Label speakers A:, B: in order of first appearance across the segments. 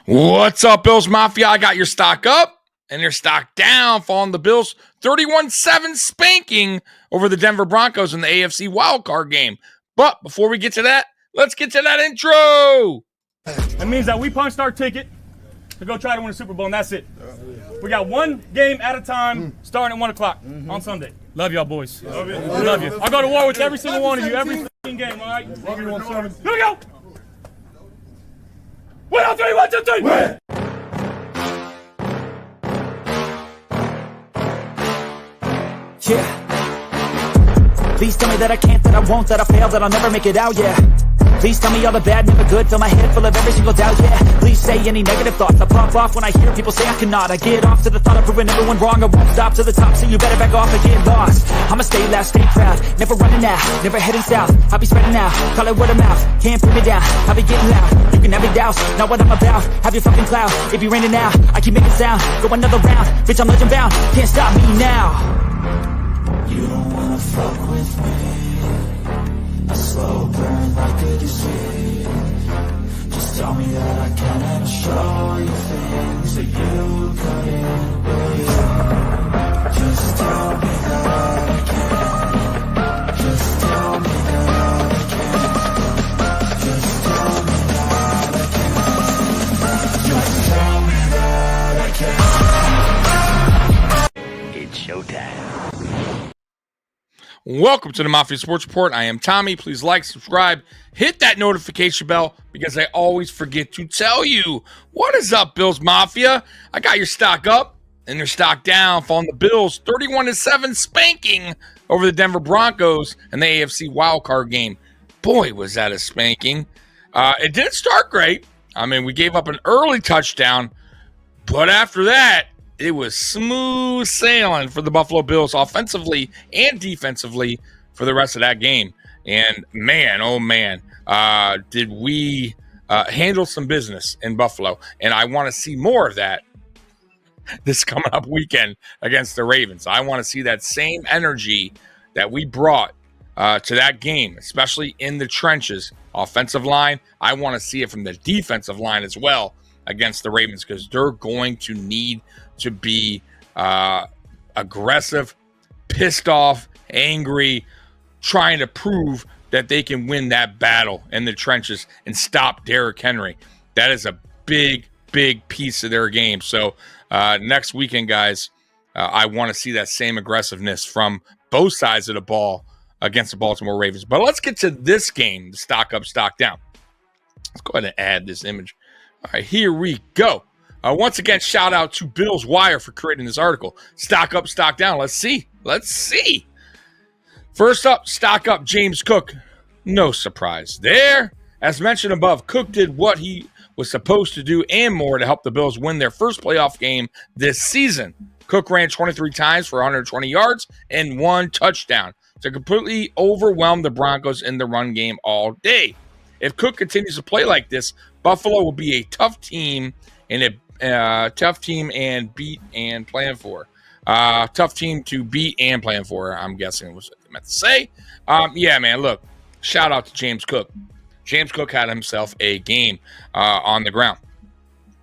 A: What's up, Bills Mafia? I got your stock up and your stock down, following the Bills 31-7 spanking over the Denver Broncos in the AFC wildcard game. But before we get to that, let's get to that intro.
B: That means that we punched our ticket to go try to win the Super Bowl, and that's it. We got one game at a time, starting at 1 o'clock on Sunday. Love y'all, boys. Love you. Love you. I'll go to war with every single one of you, every game, all right? Here we go. 1, 2, 3, 1, 2, 3. Win.
C: Yeah. Please tell me that I can't, that I won't, that I fail, that I'll never make it out, yeah. Please tell me all the bad, never good, fill my head full of every single doubt, yeah. Please say any negative thoughts, I pop off when I hear people say I cannot. I get off to the thought of proving everyone wrong, I won't stop to the top, so you better back off and get lost. I'ma stay loud, stay proud, never running out, never heading south. I'll be spreading out, call it word of mouth, can't put me down, I'll be getting loud. You can have me douse, not what I'm about, have your fucking cloud. It be raining now, I keep making sound, go another round, bitch I'm legend bound, can't stop me now. You don't wanna fuck with me, a slow burn like a disease. Just tell me that I can and I'll show you things that you couldn't believe. Just tell me that I can. Just tell me that I can. Just tell me that I can. Just tell me that I can. It's showtime.
A: Welcome to the Mafia Sports Report. I am Tommy. Please like, subscribe, hit that notification bell because I always forget to tell you. What is up, Bills Mafia? I got your stock up and your stock down, following the Bills 31-7 spanking over the Denver Broncos in the AFC wildcard game. Boy, was that a spanking. It didn't start great. I mean, we gave up an early touchdown, but after that, it was smooth sailing for the Buffalo Bills offensively and defensively for the rest of that game. And man, oh man, did we handle some business in Buffalo. And I want to see more of that this coming up weekend against the Ravens. I want to see that same energy that we brought to that game, especially in the trenches. Offensive line, I want to see it from the defensive line as well against the Ravens, because they're going to need to be aggressive, pissed off, angry, trying to prove that they can win that battle in the trenches and stop Derrick Henry. That is a big, big piece of their game. So next weekend, guys, I want to see that same aggressiveness from both sides of the ball against the Baltimore Ravens. But let's get to this game, the stock up, stock down. Let's go ahead and add this image. All right, here we go. Once again, shout out to Bills Wire for creating this article. Stock up, stock down. Let's see. First up, stock up, James Cook. No surprise there. As mentioned above, Cook did what he was supposed to do and more to help the Bills win their first playoff game this season. Cook ran 23 times for 120 yards and 1 touchdown to completely overwhelm the Broncos in the run game all day. If Cook continues to play like this, Buffalo will be a tough team and tough team and beat and plan for. Tough team to beat and plan for, I'm guessing was what they meant to say. Yeah, man, look, shout out to James Cook. James Cook had himself a game on the ground.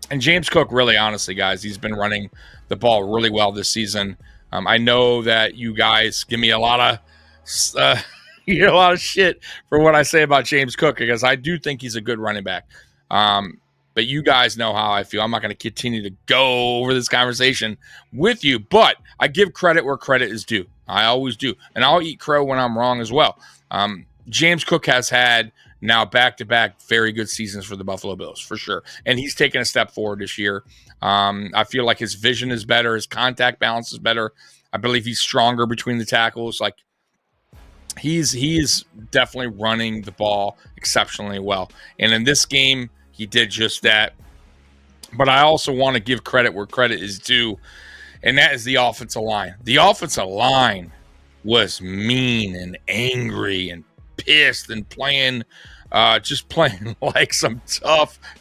A: And James Cook, really, honestly, guys, he's been running the ball really well this season. I know that you guys give me a lot of you get a lot of shit for what I say about James Cook, because I do think he's a good running back. But you guys know how I feel. I'm not going to continue to go over this conversation with you, but I give credit where credit is due. I always do. And I'll eat crow when I'm wrong as well. James Cook has had now back-to-back very good seasons for the Buffalo Bills, for sure. And he's taken a step forward this year. I feel like his vision is better. His contact balance is better. I believe he's stronger between the tackles. Like, he's definitely running the ball exceptionally well. And in this game, he did just that. But I also want to give credit where credit is due, and that is the offensive line. The offensive line was mean and angry and pissed and playing like some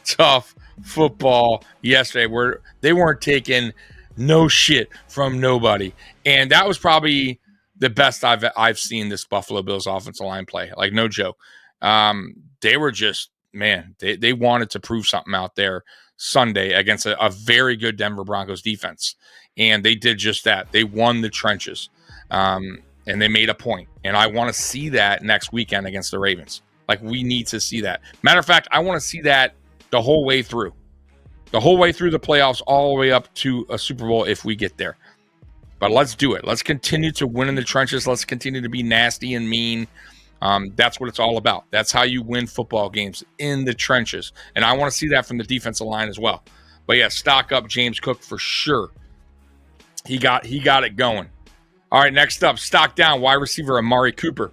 A: tough football yesterday, where they weren't taking no shit from nobody. And that was probably the best I've seen this Buffalo Bills offensive line play. Like, no joke. They were just, man, they wanted to prove something out there. Sunday against a very good Denver Broncos defense. And they did just that. They won the trenches, and they made a point. And I want to see that next weekend against the Ravens. Like, we need to see that. Matter of fact, I want to see that the whole way through. The whole way through the playoffs, all the way up to a Super Bowl if we get there. But let's do it. Let's continue to win in the trenches. Let's continue to be nasty and mean. That's what it's all about. That's how you win football games, in the trenches. And I want to see that from the defensive line as well. But yeah, stock up James Cook for sure. He got it going. All right, next up, stock down wide receiver Amari Cooper.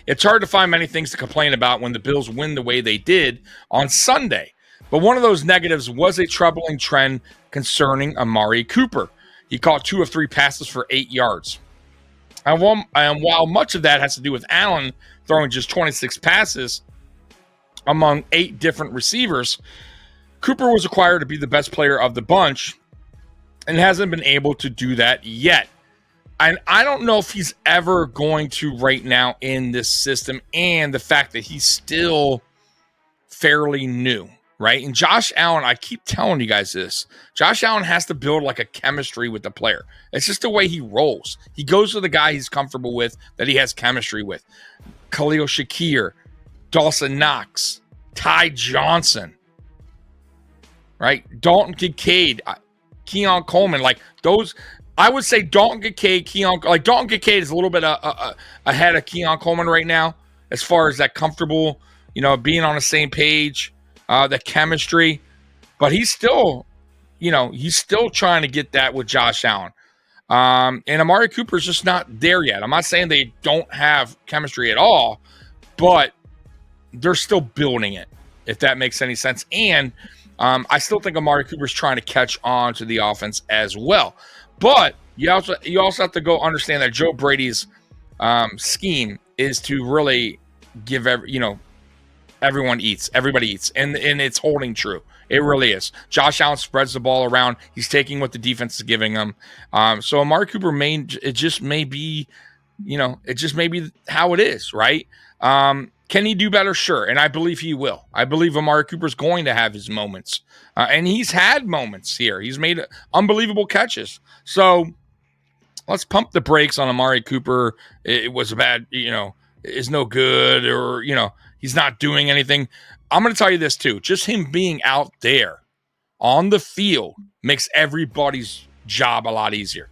A: It's hard to find many things to complain about when the Bills win the way they did on Sunday. But one of those negatives was a troubling trend concerning Amari Cooper. He caught 2 of 3 passes for 8 yards. And while much of that has to do with Allen throwing just 26 passes among 8 different receivers, Cooper was required to be the best player of the bunch and hasn't been able to do that yet. And I don't know if he's ever going to right now in this system, and the fact that he's still fairly new, right? And Josh Allen, I keep telling you guys this, Josh Allen has to build like a chemistry with the player. It's just the way he rolls. He goes to the guy he's comfortable with, that he has chemistry with. Khalil Shakir, Dawson Knox, Ty Johnson, right? Dalton Kincaid, Keon Coleman, like those. I would say Dalton Kincaid, Dalton Kincaid is a little bit ahead of Keon Coleman right now as far as that comfortable, being on the same page, the chemistry. But he's still trying to get that with Josh Allen. And Amari Cooper's just not there yet. I'm not saying they don't have chemistry at all, but they're still building it, if that makes any sense. And I still think Amari Cooper's trying to catch on to the offense as well. But you also have to go understand that Joe Brady's scheme is to really give everybody eats, and it's holding true. It really is. Josh Allen spreads the ball around. He's taking what the defense is giving him. So Amari Cooper may be how it is, right? Can he do better? Sure. And I believe he will. I believe Amari Cooper's going to have his moments. And he's had moments here. He's made unbelievable catches. So let's pump the brakes on Amari Cooper. It was a bad, is no good, or, he's not doing anything. I'm going to tell you this too. Just him being out there on the field makes everybody's job a lot easier,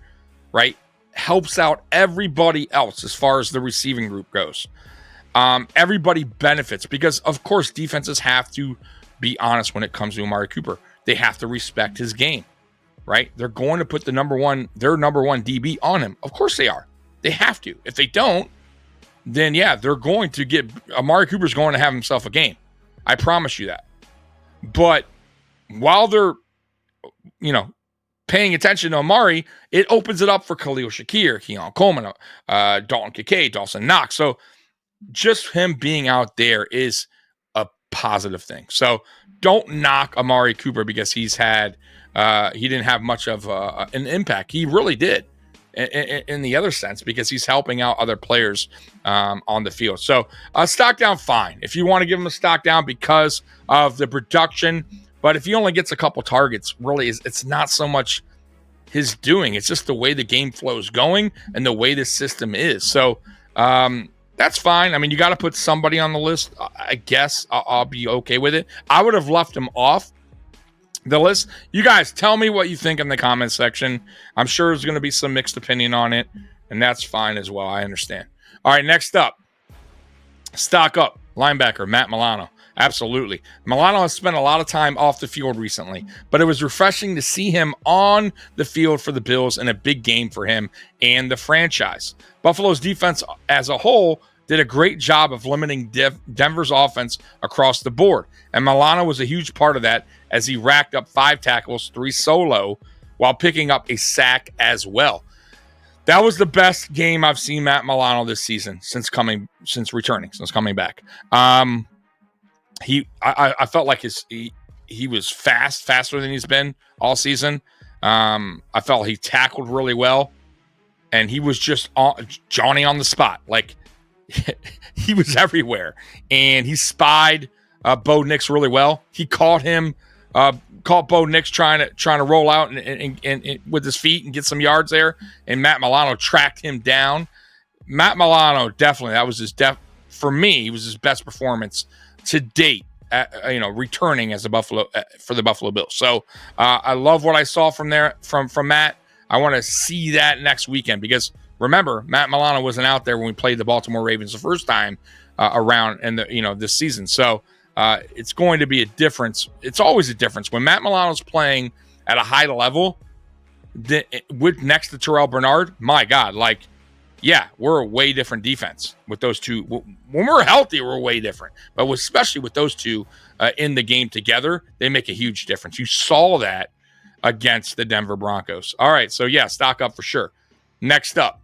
A: right? Helps out everybody else as far as the receiving group goes. Everybody benefits because, of course, defenses have to be honest when it comes to Amari Cooper. They have to respect his game, right? They're going to put their number one DB on him. Of course they are. They have to. If they don't, then yeah, they're going to get Amari Cooper's going to have himself a game. I promise you that. But while they're, paying attention to Amari, it opens it up for Khalil Shakir, Keon Coleman, Dalton Kincaid, Dawson Knox. So just him being out there is a positive thing. So don't knock Amari Cooper because he didn't have much of an impact. He really did in the other sense because he's helping out other players on the field. So stock down, fine. If you want to give him a stock down because of the production, but if he only gets a couple targets, really, it's not so much his doing. It's just the way the game flow is going and the way the system is. So that's fine. I mean, you got to put somebody on the list. I guess I'll be okay with it. I would have left him off the list. You guys tell me what you think in the comment section. I'm sure there's going to be some mixed opinion on it, and that's fine as well. I understand. All right, next up, stock up linebacker Matt Milano. Absolutely. Milano has spent a lot of time off the field recently, but it was refreshing to see him on the field for the Bills in a big game for him and the franchise. Buffalo's defense as a whole did a great job of limiting Denver's offense across the board, and Milano was a huge part of that as he racked up 5 tackles, 3 solo, while picking up a sack as well. That was the best game I've seen Matt Milano this season since coming back. I felt like he was faster than he's been all season. I felt he tackled really well, and he was just Johnny on the spot. Like he was everywhere, and he spied Bo Nix really well. He caught him Caught Bo Nix trying to roll out and with his feet and get some yards there, and Matt Milano tracked him down. Matt Milano, definitely, that was his for me, it was his best performance to date, returning as for the Buffalo Bills. So I love what I saw from Matt. I want to see that next weekend because remember, Matt Milano wasn't out there when we played the Baltimore Ravens the first time around this season. So it's going to be a difference. It's always a difference when Matt Milano's playing at a high level with next to Terrell Bernard. My God, yeah, we're a way different defense with those two. When we're healthy, we're way different. But especially with those two in the game together, they make a huge difference. You saw that against the Denver Broncos. All right, so yeah, stock up for sure. Next up,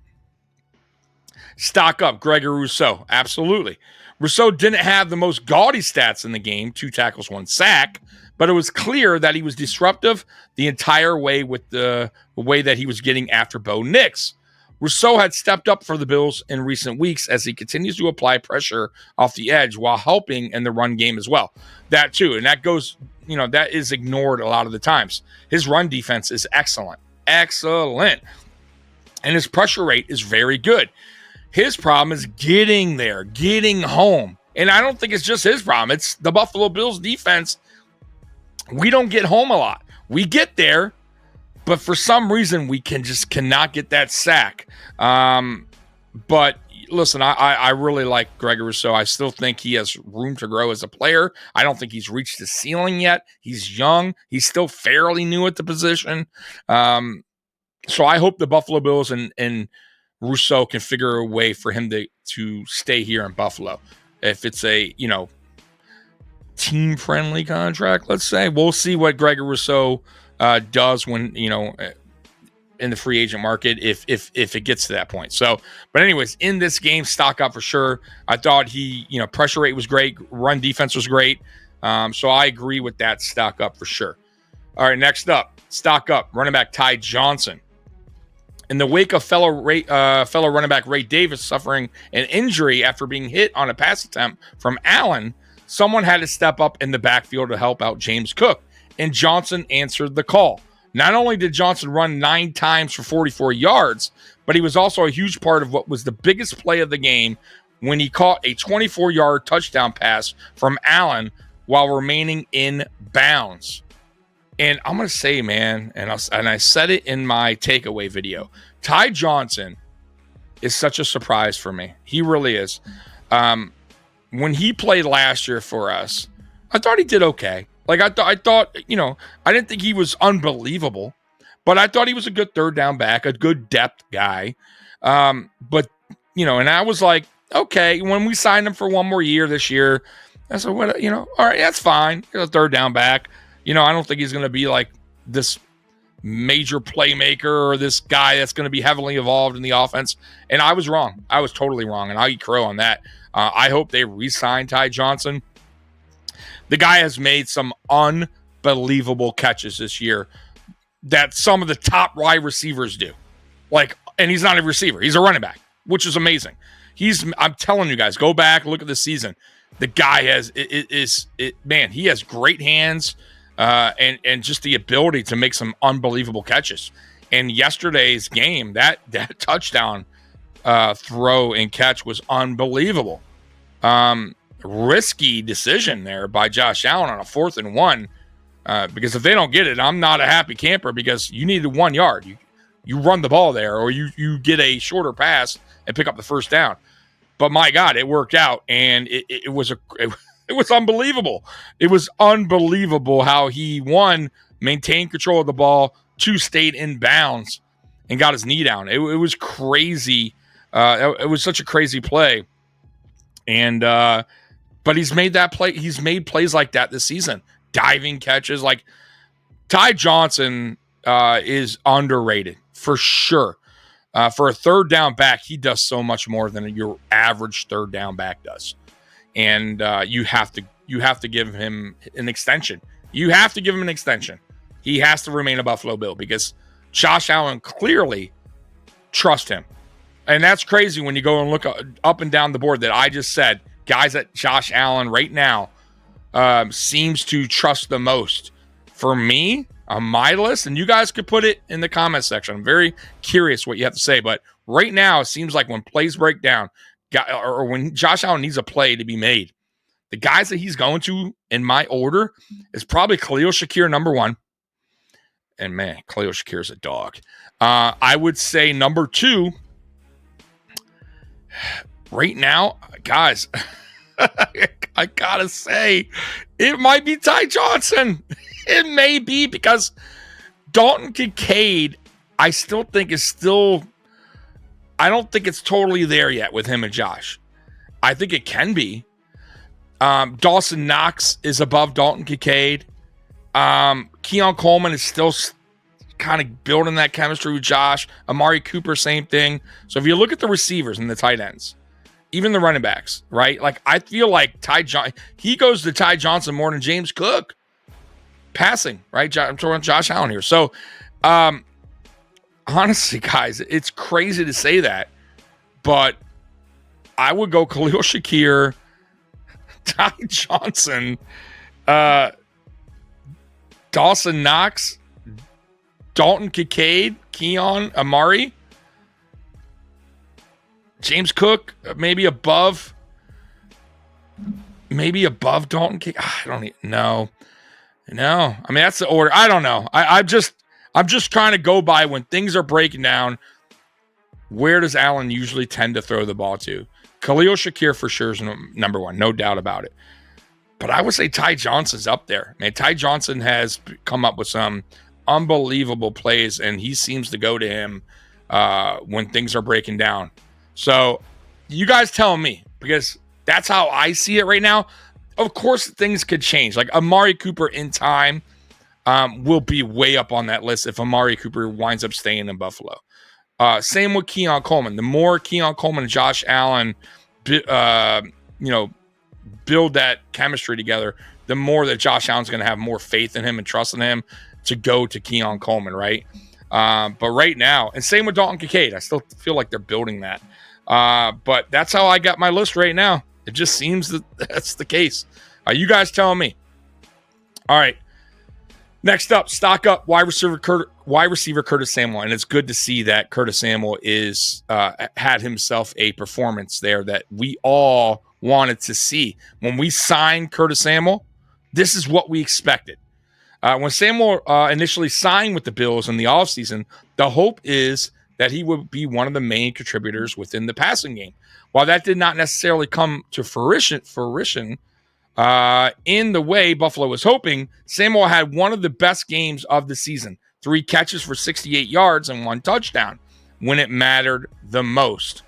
A: stock up Gregory Rousseau. Absolutely. Rousseau didn't have the most gaudy stats in the game, 2 tackles, 1 sack, but it was clear that he was disruptive the entire way with the way that he was getting after Bo Nix. Rousseau had stepped up for the Bills in recent weeks as he continues to apply pressure off the edge while helping in the run game as well. That too, and that goes, that is ignored a lot of the times. His run defense is excellent. And his pressure rate is very good. His problem is getting there, getting home. And I don't think it's just his problem. It's the Buffalo Bills defense. We don't get home a lot. We get there, but for some reason, we cannot get that sack. But listen, I really like Gregory Rousseau. I still think he has room to grow as a player. I don't think he's reached the ceiling yet. He's young. He's still fairly new at the position. So I hope the Buffalo Bills and Rousseau can figure a way for him to stay here in Buffalo. If it's a, team-friendly contract, let's say. We'll see what Gregory Rousseau does when, in the free agent market if it gets to that point. So, but anyways, in this game, stock up for sure. I thought pressure rate was great. Run defense was great. So I agree with that, stock up for sure. All right, next up, stock up, running back Ty Johnson. In the wake of fellow running back Ray Davis suffering an injury after being hit on a pass attempt from Allen, someone had to step up in the backfield to help out James Cook, and Johnson answered the call. Not only did Johnson run 9 times for 44 yards, but he was also a huge part of what was the biggest play of the game when he caught a 24-yard touchdown pass from Allen while remaining in bounds. And I'm going to say, man, and I said it in my takeaway video, Ty Johnson is such a surprise for me. He really is. When he played last year for us, I thought he did okay. I thought, I didn't think he was unbelievable, but I thought he was a good third down back, a good depth guy. But, and I was like, okay, when we signed him for one more year this year, I said, all right, that's fine. He's a third down back. I don't think he's going to be like this major playmaker or this guy that's going to be heavily involved in the offense. And I was wrong. I was totally wrong. And I'll eat crow on that. I hope they re-sign Ty Johnson. The guy has made some unbelievable catches this year that some of the top wide receivers do. And he's not a receiver. He's a running back, which is amazing. I'm telling you guys, go back, look at the season. The guy he has great hands. And just the ability to make some unbelievable catches. And yesterday's game, that touchdown throw and catch was unbelievable. Risky decision there by Josh Allen on a 4th and 1. Because if they don't get it, I'm not a happy camper because you needed 1 yard. You run the ball there, or you get a shorter pass and pick up the first down. But my God, it worked out, and it was unbelievable. It was unbelievable how he, 1, maintained control of the ball, 2, stayed in bounds and got his knee down. It was crazy. It was such a crazy play. And but he's made that play. He's made plays like that this season. Diving catches. Ty Johnson is underrated for sure. For a third down back, he does so much more than your average third down back does. And you have to give him an extension. You have to give him an extension. He has to remain a Buffalo Bill because Josh Allen clearly trusts him. And that's crazy when you go and look up and down the board that I just said. Guys that Josh Allen right now seems to trust the most for me, on my list, and you guys could put it in the comment section. I'm very curious what you have to say, but right now it seems like when plays break down, or when Josh Allen needs a play to be made, the guys that he's going to in my order is probably Khalil Shakir, number one. And man, Khalil Shakir is a dog. I would say number two, right now, guys, I gotta say, it might be Ty Johnson. It may be, because Dalton Kincaid, I still think I don't think it's totally there yet with him and Josh. I think it can be. Dawson Knox is above Dalton Kincaid. Keon Coleman is still kind of building that chemistry with Josh. Amari Cooper, same thing. So if you look at the receivers and the tight ends, even the running backs, right? Like, I feel like he goes to Ty Johnson more than James Cook passing, right? I'm talking Josh Allen here. So, honestly, guys, it's crazy to say that, but I would go Khalil Shakir, Ty Johnson, Dawson Knox, Dalton Kincaid, Keon, Amari, James Cook, maybe above Dalton Kincaid. I don't even know. No, I mean, that's the order. I don't know. I'm just trying to go by when things are breaking down. Where does Allen usually tend to throw the ball to? Khalil Shakir for sure is number one, no doubt about it. But I would say Ty Johnson's up there. Man, Ty Johnson has come up with some unbelievable plays, and he seems to go to him when things are breaking down. So you guys tell me, because that's how I see it right now. Of course, things could change. Like Amari Cooper in time will be way up on that list if Amari Cooper winds up staying in Buffalo. Same with Keon Coleman. The more Keon Coleman and Josh Allen, build that chemistry together, the more that Josh Allen's going to have more faith in him and trust in him to go to Keon Coleman, right? But right now, and same with Dalton Kincaid, I still feel like they're building that. But that's how I got my list right now. It just seems that that's the case. You guys tell me. All right. Next up, stock up wide receiver Curtis Samuel, and it's good to see that Curtis Samuel is had himself a performance there that we all wanted to see. When we signed Curtis Samuel, this is what we expected. When Samuel initially signed with the Bills in the offseason, the hope is that he would be one of the main contributors within the passing game. While that did not necessarily come to fruition in the way Buffalo was hoping, Samuel had one of the best games of the season. 3 catches for 68 yards and 1 touchdown when it mattered the most.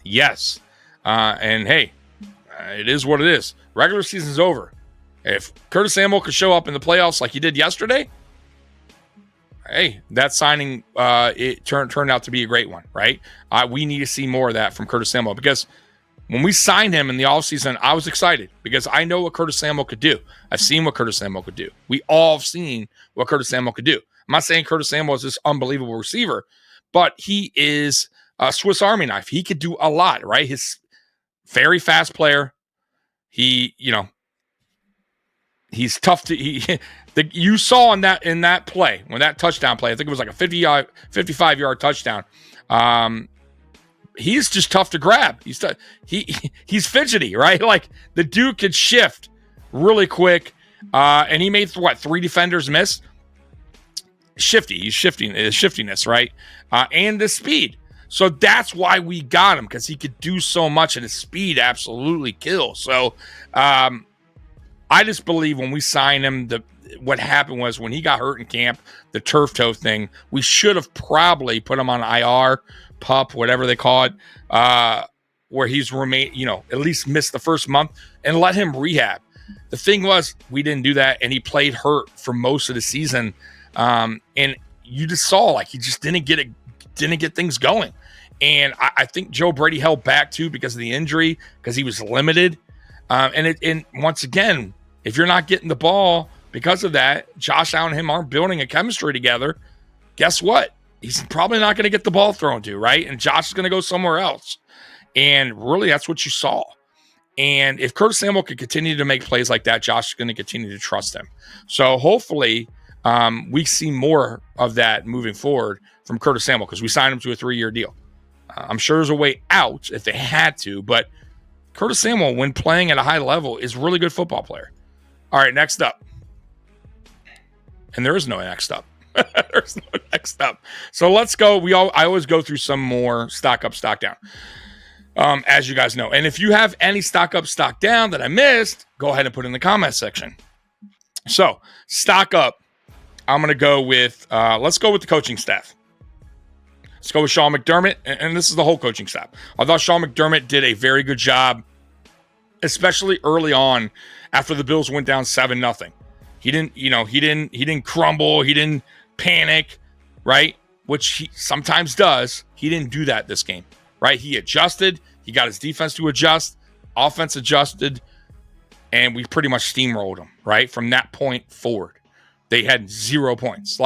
A: Yes. And hey, it is what it is. Regular season's over. If Curtis Samuel could show up in the playoffs like he did yesterday, hey, that signing it turned out to be a great one, right? We need to see more of that from Curtis Samuel, because when we signed him in the offseason, I was excited because I know what Curtis Samuel could do. I've seen what Curtis Samuel could do. We all have seen what Curtis Samuel could do. I'm not saying Curtis Samuel is this unbelievable receiver, but he is a Swiss Army knife. He could do a lot, right? He's very fast player. He's tough to. You saw in that play, when that touchdown play, I think it was like a 55-yard touchdown. He's just tough to grab. He's fidgety, right? Like the dude could shift really quick, and he made 3 defenders miss. He's shiftiness, right? And the speed. So that's why we got him, because he could do so much, and his speed absolutely kills. So I just believe when we signed him, what happened was when he got hurt in camp, the turf toe thing, we should have probably put him on IR, PUP, whatever they call it, where he's at least missed the first month and let him rehab. The thing was, we didn't do that, and he played hurt for most of the season. And you just saw like he just didn't get things going. And I think Joe Brady held back too because of the injury, because he was limited. And once again, if you're not getting the ball because of that, Josh Allen and him aren't building a chemistry together. Guess what? He's probably not going to get the ball thrown to, right? And Josh is going to go somewhere else. And really, that's what you saw. And if Curtis Samuel can continue to make plays like that, Josh is going to continue to trust him. So hopefully we see more of that moving forward from Curtis Samuel, because we signed him to a 3-year deal. I'm sure there's a way out if they had to, but Curtis Samuel, when playing at a high level, is a really good football player. All right, next up. And there is no next up. There's no next up. So let's go. I always go through some more stock up, stock down, as you guys know. And if you have any stock up, stock down that I missed, go ahead and put it in the comment section. So stock up, I'm going to go with, let's go with the coaching staff. Let's go with Sean McDermott, and this is the whole coaching staff. I thought Sean McDermott did a very good job, especially early on after the Bills went down 7-0. He didn't crumble, he didn't panic, right? Which he sometimes does. He didn't do that this game, right? He adjusted, he got his defense to adjust, offense adjusted, and we pretty much steamrolled them, right? From that point forward, they had 0 points.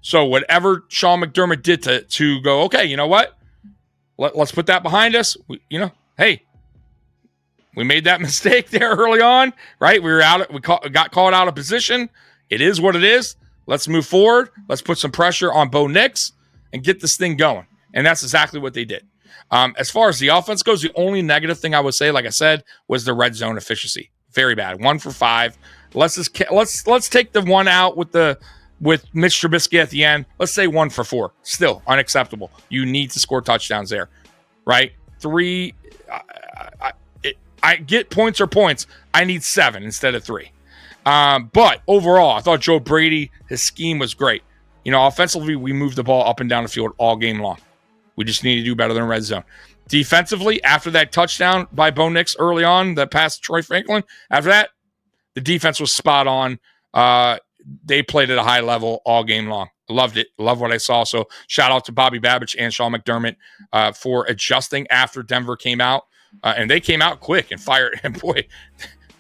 A: So whatever Sean McDermott did to go, okay, you know what? Let's put that behind us. Hey, we made that mistake there early on, right? We got caught out of position. It is what it is. Let's move forward. Let's put some pressure on Bo Nix and get this thing going. And that's exactly what they did. As far as the offense goes, the only negative thing I would say, like I said, was the red zone efficiency. Very bad. 1 for 5. Let's take the one out with Mitch Trubisky at the end. Let's say 1 for 4. Still unacceptable. You need to score touchdowns there, right? 3. I get points are points. I need 7 instead of 3. But overall, I thought Joe Brady, his scheme was great. Offensively, we moved the ball up and down the field all game long. We just need to do better than red zone. Defensively, after that touchdown by Bo Nix early on, that pass to Troy Franklin, after that, the defense was spot on. They played at a high level all game long. Loved it. Love what I saw. So shout out to Bobby Babich and Sean McDermott for adjusting after Denver came out. And they came out quick and fired, and boy,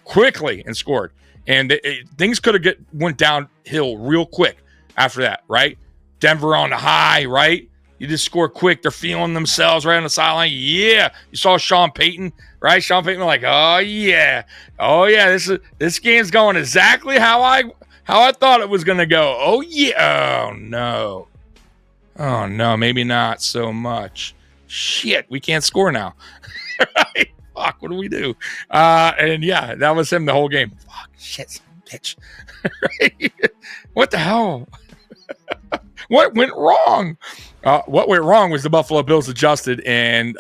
A: quickly and scored. And things could have went downhill real quick after that, right? Denver on the high, right? You just score quick. They're feeling themselves right on the sideline. Yeah. You saw Sean Payton, right? Sean Payton like, oh yeah. This game's going exactly how I thought it was gonna go. Oh yeah. Oh no, maybe not so much. Shit, we can't score now. Right? Fuck, what do we do? And yeah, that was him the whole game. Fuck, shit, bitch. Right? What the hell? What went wrong? What went wrong was the Buffalo Bills adjusted, and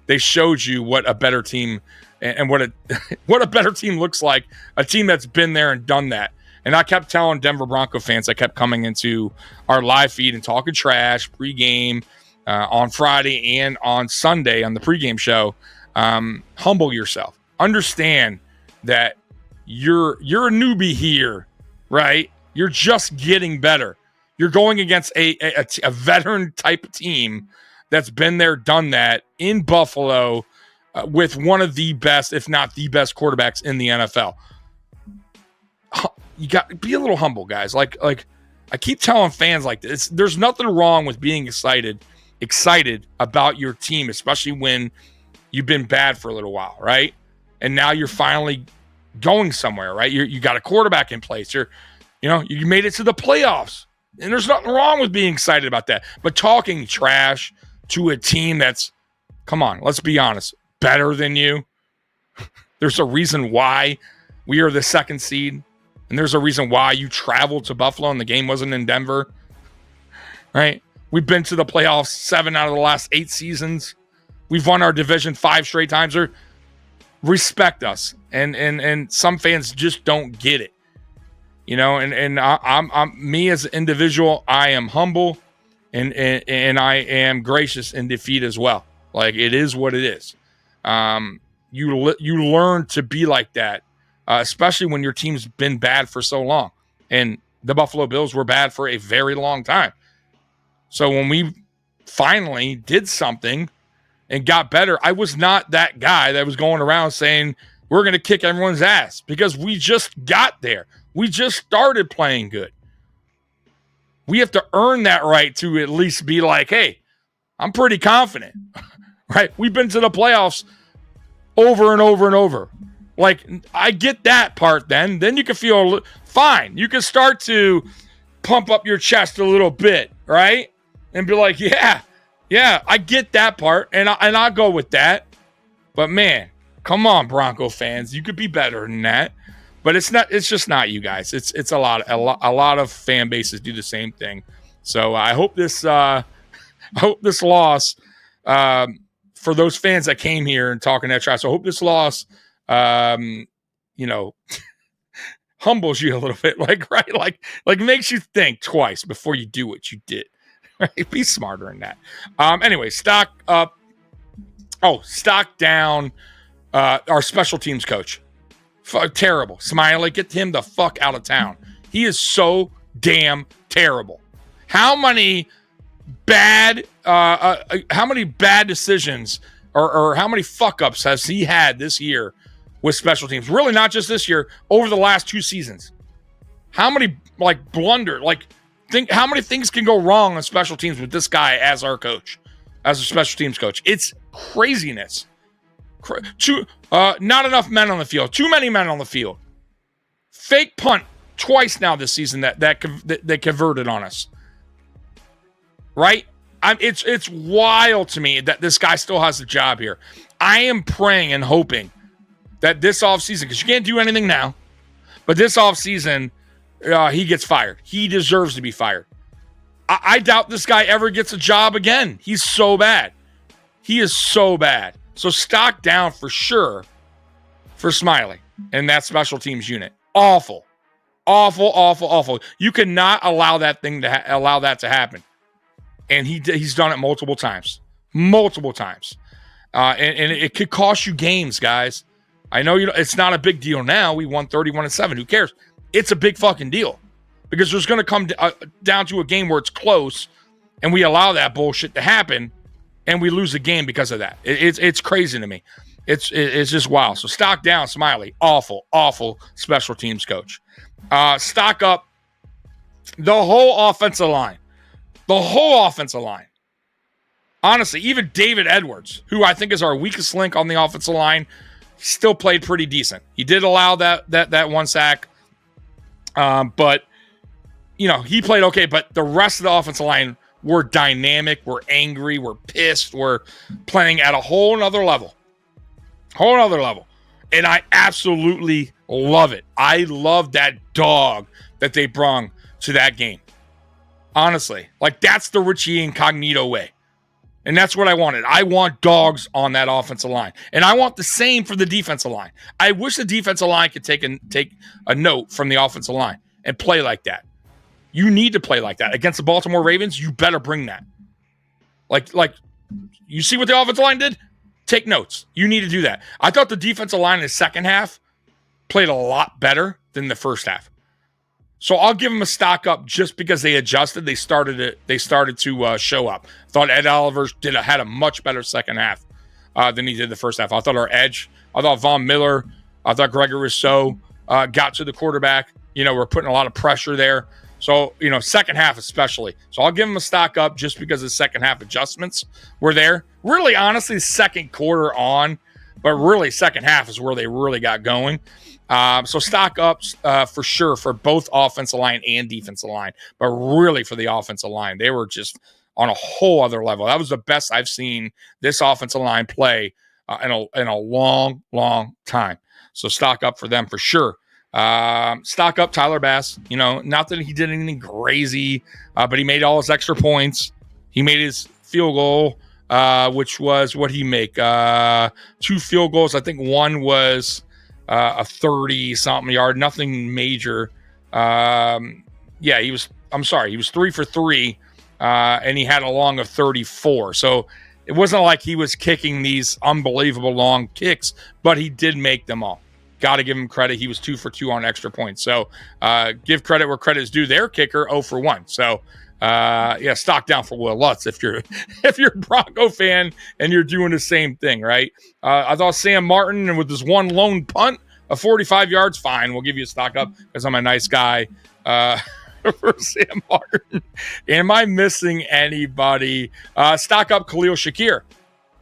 A: they showed you what a better team and what a better team looks like. A team that's been there and done that. And I kept telling Denver Bronco fans, I kept coming into our live feed and talking trash pregame on Friday and on Sunday on the pregame show. Humble yourself. Understand that you're a newbie here, right? You're just getting better. You're going against a veteran type team that's been there, done that in Buffalo with one of the best, if not the best quarterbacks in the NFL. You got to be a little humble, guys. Like I keep telling fans like this, there's nothing wrong with being excited about your team, especially when you've been bad for a little while, right? And now you're finally going somewhere, right? You got a quarterback in place. You made it to the playoffs. And there's nothing wrong with being excited about that. But talking trash to a team that's, come on, let's be honest, better than you. There's a reason why we are the 2nd seed. And there's a reason why you traveled to Buffalo and the game wasn't in Denver. Right? We've been to the playoffs 7 out of the last 8 seasons. We've won our division 5 straight times. Respect us. And some fans just don't get it. I'm me as an individual, I am humble and I am gracious in defeat as well. Like, it is what it is. You learn to be like that, especially when your team's been bad for so long. And the Buffalo Bills were bad for a very long time. So when we finally did something and got better, I was not that guy that was going around saying we're going to kick everyone's ass, because we just got there. We just started playing good. We have to earn that right to at least be like, hey, I'm pretty confident, right? We've been to the playoffs over and over and over. Like, I get that part then. Then you can feel fine. You can start to pump up your chest a little bit, right? And be like, yeah, I get that part, and I'll go with that. But, man, come on, Bronco fans. You could be better than that. But it's not. It's just not you guys. It's a lot of fan bases do the same thing. So I hope this loss for those fans that came here and talking that trash. So I hope this loss, humbles you a little bit, like makes you think twice before you do what you did. Right? Be smarter than that. Anyway, stock up. Oh, stock down. Our special teams coach. Terrible. Smiley, get him the fuck out of town. He is so damn terrible. How many bad decisions or how many fuck ups has he had this year with special teams? Really, not just this year, over the last 2 seasons. How many how many things can go wrong on special teams with this guy as our coach, as a special teams coach? It's craziness. Not enough men on the field. Too many men on the field. Fake punt twice now this season that converted on us. Right? It's wild to me that this guy still has a job here. I am praying and hoping that this offseason, because you can't do anything now, but this offseason, he gets fired. He deserves to be fired. I doubt this guy ever gets a job again. He's so bad. He is so bad. So stock down for sure for Smiley and that special teams unit. Awful. Awful, awful, awful. You cannot allow that to happen. And he's done it multiple times. Multiple times. And it could cost you games, guys. I know it's not a big deal now. We won 31-7. Who cares? It's a big fucking deal. Because there's going to come down to a game where it's close and we allow that bullshit to happen and we lose the game because of that. It's crazy to me. It's just wild. So stock down, Smiley. Awful, awful special teams coach. Stock up the whole offensive line. The whole offensive line. Honestly, even David Edwards, who I think is our weakest link on the offensive line, still played pretty decent. He did allow that one sack. But, he played okay. But the rest of the offensive line were dynamic. We're angry. We're pissed. We're playing at a whole nother level. Whole nother level. And I absolutely love it. I love that dog that they brung to that game. Honestly. Like, that's the Richie Incognito way. And that's what I wanted. I want dogs on that offensive line. And I want the same for the defensive line. I wish the defensive line could take a note from the offensive line and play like that. You need to play like that. Against the Baltimore Ravens, you better bring that. Like you see what the offensive line did? Take notes. You need to do that. I thought the defensive line in the second half played a lot better than the first half. So I'll give them a stock up just because they adjusted. They started to show up. I thought Ed Oliver had a much better second half than he did the first half. I thought our edge, I thought Von Miller, I thought Gregory Rousseau got to the quarterback. We're putting a lot of pressure there. So, second half especially. So I'll give them a stock up just because the second half adjustments were there. Really, honestly, second quarter on, but really second half is where they really got going. So stock ups for sure for both offensive line and defensive line, but really for the offensive line, they were just on a whole other level. That was the best I've seen this offensive line play in a long, long time. So stock up for them for sure. Stock up Tyler Bass. Not that he did anything crazy, but he made all his extra points. He made his field goal, which was what he make 2 field goals. I think one was a 30-something yard, nothing major. He was 3 for 3, and he had a long of 34. So it wasn't like he was kicking these unbelievable long kicks, but he did make them all. Got to give him credit. He was 2 for 2 on extra points. So give credit where credit is due. Their kicker 0 for 1. So stock down for Will Lutz if you're a Bronco fan and you're doing the same thing, right? I thought Sam Martin, and with this one lone punt of 45 yards, fine. We'll give you a stock up because I'm a nice guy for Sam Martin. Am I missing anybody? Stock up Khalil Shakir.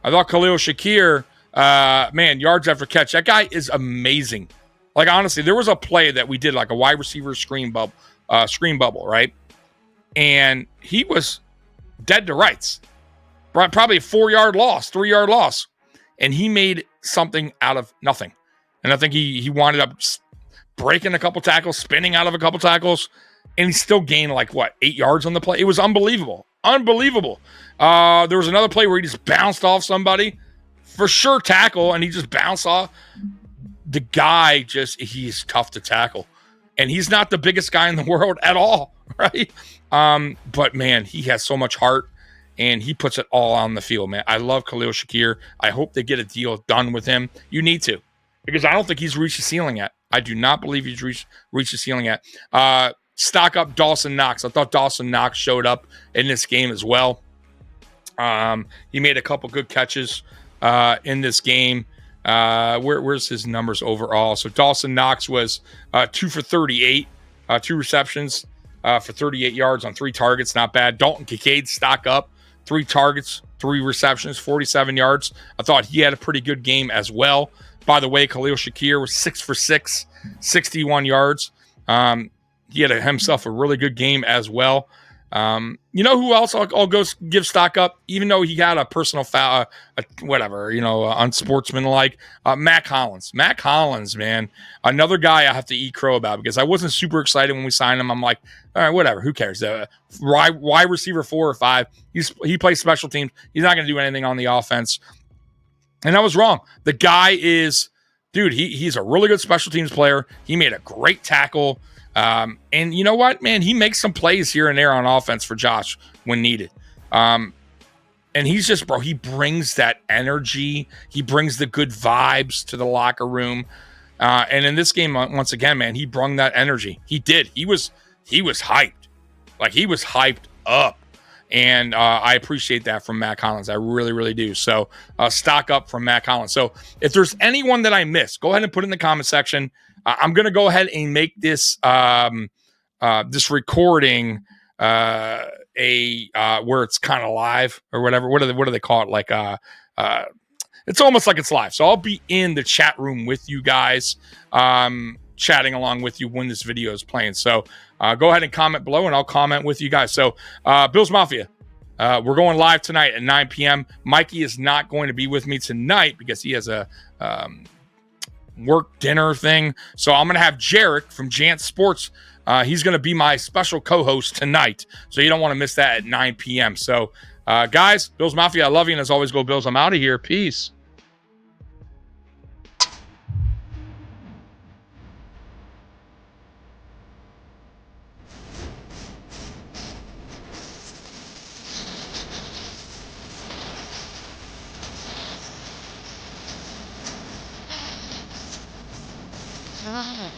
A: I thought Khalil Shakir Man, yards after catch. That guy is amazing. Like, honestly, there was a play that we did, like a wide receiver screen bubble, right? And he was dead to rights. Probably a 4-yard loss, 3-yard loss. And he made something out of nothing. And I think he wound up breaking a couple tackles, spinning out of a couple tackles, and he still gained 8 yards on the play. It was unbelievable. Unbelievable. There was another play where he just bounced off somebody. For sure tackle, and he just bounced off. The guy he's tough to tackle. And he's not the biggest guy in the world at all, right? But, man, he has so much heart, and he puts it all on the field, man. I love Khalil Shakir. I hope they get a deal done with him. You need to, because I don't think he's reached the ceiling yet. I do not believe he's reached the ceiling yet. Stock up Dawson Knox. I thought Dawson Knox showed up in this game as well. He made a couple good catches in this game. Where's his numbers overall? So Dawson Knox was 2 for 38, 2 receptions for 38 yards on 3 targets. Not bad. Dalton Kincaid, stock up, 3 targets, 3 receptions, 47 yards. I thought he had a pretty good game as well. By the way, Khalil Shakir was 6 for 6, 61 yards. He had himself a really good game as well. You know who else I'll go give stock up, even though he got a personal foul, unsportsmanlike? Matt Collins. Matt Collins, man. Another guy I have to eat crow about, because I wasn't super excited when we signed him. I'm like, all right, whatever. Who cares? Wide receiver 4 or 5. He plays special teams. He's not going to do anything on the offense. And I was wrong. The guy is, dude, he's a really good special teams player. He made a great tackle. And you know what, man? He makes some plays here and there on offense for Josh when needed. And he's just, bro, he brings that energy. He brings the good vibes to the locker room. And in this game, once again, man, he brought that energy. He did. He was hyped. Like, he was hyped up. And I appreciate that from Matt Collins. I really, really do. So stock up from Matt Collins. So if there's anyone that I missed, go ahead and put it in the comment section. I'm going to go ahead and make this this recording where it's kind of live or whatever. What do they call it? Like it's almost like it's live. So I'll be in the chat room with you guys, chatting along with you when this video is playing. So go ahead and comment below, and I'll comment with you guys. So Bills Mafia, we're going live tonight at 9 p.m. Mikey is not going to be with me tonight because he has a work dinner thing. So I'm going to have Jarek from Jant Sports. He's going to be my special co-host tonight. So you don't want to miss that at 9 p.m. So guys, Bills Mafia, I love you. And as always, go Bills. I'm out of here. Peace.
D: Ah.